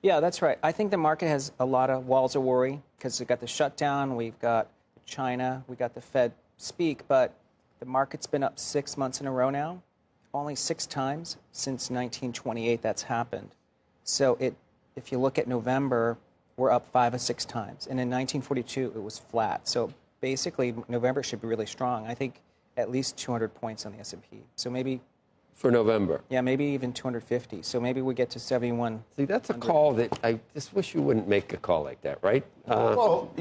Yeah, that's right. I think the market has a lot of walls of worry because we've got the shutdown, we've got China, we got the Fed speak, but the market's been up 6 months in a row now. Only 6 times since 1928 that's happened. So if you look at November, we're up 5 or 6 times. And in 1942, it was flat. So basically, November should be really strong. I think at least 200 points on the S&P. So maybe for November. Yeah, maybe even 250. So maybe we get to 71. See, that's a call that I just wish you wouldn't make a call like that, right? Well,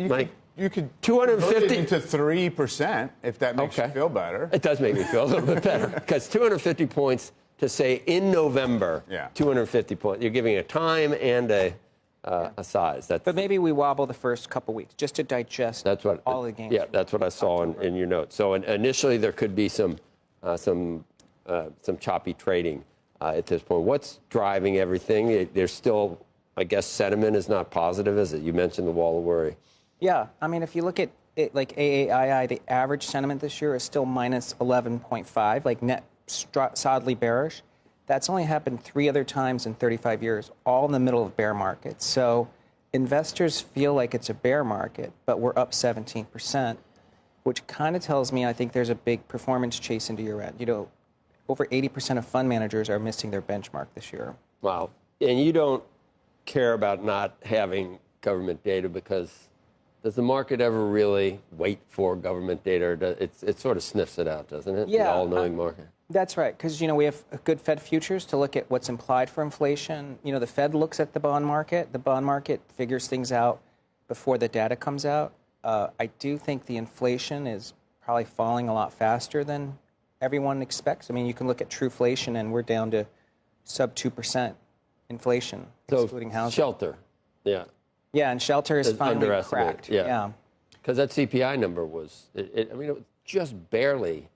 you could 250 into 3% if that makes you feel better. It does make me feel a little bit better because 250 points to say in November, 250 points. You're giving a time and a size. But maybe we wobble the first couple weeks just to digest all the gains. Yeah, that's what I saw in your notes. So initially there could be some choppy trading at this point. What's driving everything? There's still, I guess, sentiment is not positive, is it? You mentioned the wall of worry. Yeah, I mean, if you look at it, like AAII, the average sentiment this year is still minus 11.5, like net solidly bearish. That's only happened 3 other times in 35 years, all in the middle of bear markets. So investors feel like it's a bear market, but we're up 17%, which kind of tells me I think there's a big performance chase into year end. You know, over 80% of fund managers are missing their benchmark this year. Wow. And you don't care about not having government data because does the market ever really wait for government data? Or it sort of sniffs it out, doesn't it? Yeah. The all-knowing market. That's right, because, you know, we have good Fed futures to look at what's implied for inflation. You know, the Fed looks at the bond market. The bond market figures things out before the data comes out. I do think the inflation is probably falling a lot faster than everyone expects. I mean, you can look at true-flation, and we're down to sub 2% inflation, excluding housing. Shelter, yeah. Yeah, and shelter is finally cracked. Yeah. Because that CPI number was, it was just barely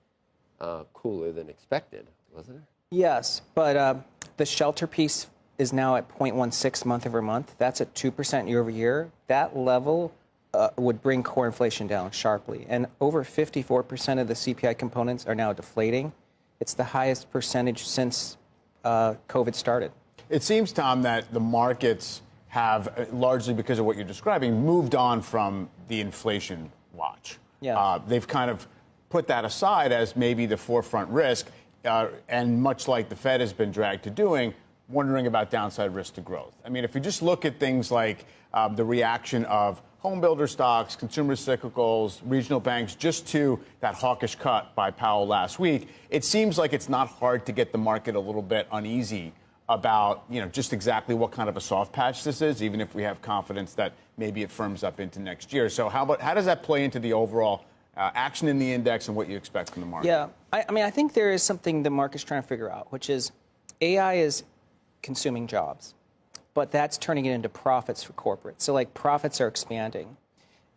cooler than expected, wasn't it? Yes, but the shelter piece is now at 0.16 month over month. That's at 2% year over year. That level would bring core inflation down sharply. And over 54% of the CPI components are now deflating. It's the highest percentage since COVID started. It seems, Tom, that the markets have, largely because of what you're describing, moved on from the inflation watch. Yeah. They've kind of put that aside as maybe the forefront risk, and much like the Fed has been dragged to doing, wondering about downside risk to growth. I mean, if you just look at things like the reaction of home builder stocks, consumer cyclicals, regional banks, just to that hawkish cut by Powell last week, it seems like it's not hard to get the market a little bit uneasy about, you know, just exactly what kind of a soft patch this is, even if we have confidence that maybe it firms up into next year. So how does that play into the overall action in the index and what you expect from the market? Yeah, I mean, I think there is something the market's trying to figure out, which is AI is consuming jobs, but that's turning it into profits for corporates. So, like, profits are expanding.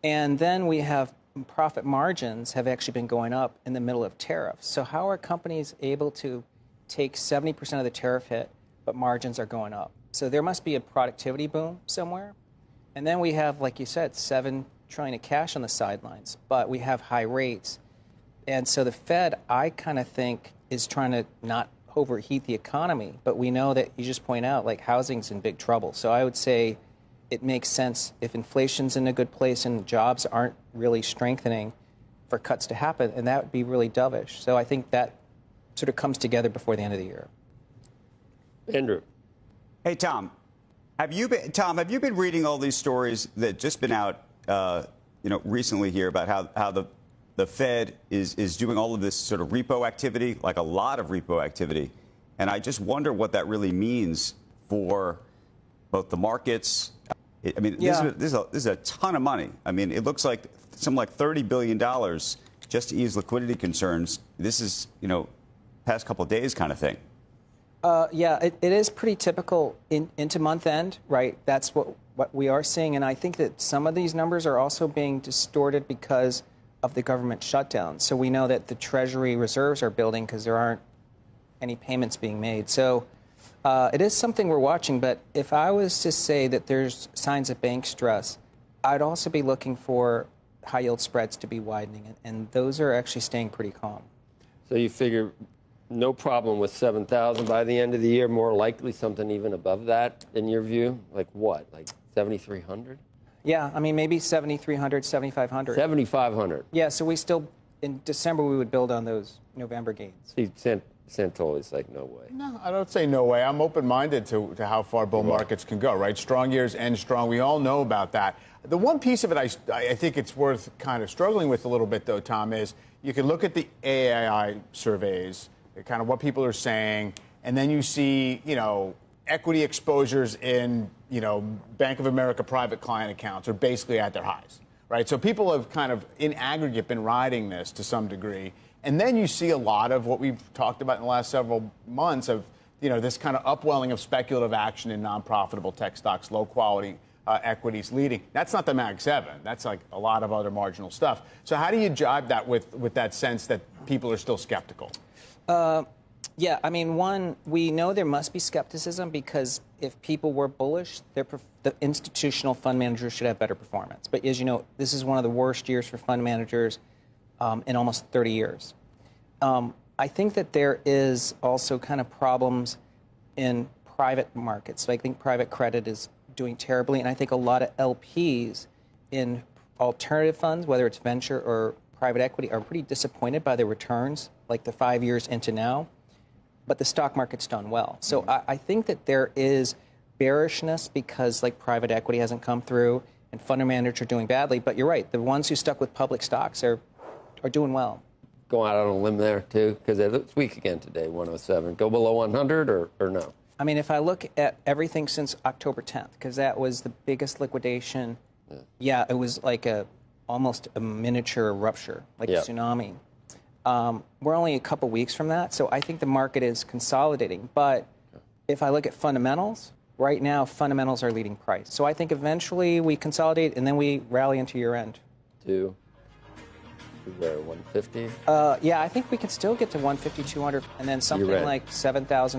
And then we have profit margins have actually been going up in the middle of tariffs. So how are companies able to take 70% of the tariff hit, but margins are going up? So there must be a productivity boom somewhere. And then we have, like you said, $7 trillion of cash on the sidelines, but we have high rates. And so the Fed, I kind of think, is trying to not overheat the economy. But we know that, you just point out, like, housing's in big trouble. So I would say it makes sense if inflation's in a good place and jobs aren't really strengthening for cuts to happen, and that would be really dovish. So I think that sort of comes together before the end of the year. Andrew. Hey, Tom. Have you been reading all these stories that just been out, recently here about how the Fed is doing all of this sort of repo activity, like a lot of repo activity, and I just wonder what that really means for both the markets. I mean, this is a ton of money. I mean, it looks like something like $30 billion just to ease liquidity concerns. This is, past couple of days kind of thing. It is pretty typical into month end, right? That's what we are seeing. And I think that some of these numbers are also being distorted because of the government shutdown. So we know that the Treasury reserves are building because there aren't any payments being made. So it is something we're watching. But if I was to say that there's signs of bank stress, I'd also be looking for high yield spreads to be widening. And those are actually staying pretty calm. So you figure no problem with 7,000 by the end of the year. More likely something even above that, in your view? Like what? Like 7,300? Yeah, I mean, maybe 7,300, 7,500. 7,500. Yeah, so we still, in December, we would build on those November gains. See, Santoli's like, no way. No, I don't say no way. I'm open-minded to how far bull markets can go, right? Strong years end strong. We all know about that. The one piece of it I think it's worth kind of struggling with a little bit, though, Tom, is you can look at the AAI surveys, kind of what people are saying, and then you see, equity exposures in, Bank of America private client accounts are basically at their highs, right? So people have kind of, in aggregate, been riding this to some degree. And then you see a lot of what we've talked about in the last several months of, this kind of upwelling of speculative action in non-profitable tech stocks, low-quality equities leading. That's not the Mag 7. That's like a lot of other marginal stuff. So how do you jibe that with that sense that people are still skeptical? Yeah, I mean, one, we know there must be skepticism because if people were bullish, the institutional fund managers should have better performance. But as you know, this is one of the worst years for fund managers in almost 30 years. I think that there is also kind of problems in private markets. So I think private credit is doing terribly, and I think a lot of LPs in alternative funds, whether it's venture or private equity, are pretty disappointed by the returns, like the 5 years into now. But the stock market's done well. So I think that there is bearishness because like private equity hasn't come through and fund managers are doing badly. But you're right, the ones who stuck with public stocks are doing well. Going out on a limb there, too, because it's weak again today, 107. Go below 100 or no? I mean, if I look at everything since October 10th, because that was the biggest liquidation, yeah it was like almost a miniature rupture, like a tsunami. We're only a couple weeks from that, so I think the market is consolidating. But if I look at fundamentals, right now fundamentals are leading price. So I think eventually we consolidate and then we rally into year end. To where, 150? Yeah, I think we could still get to 150, 200, and then something like 7,000.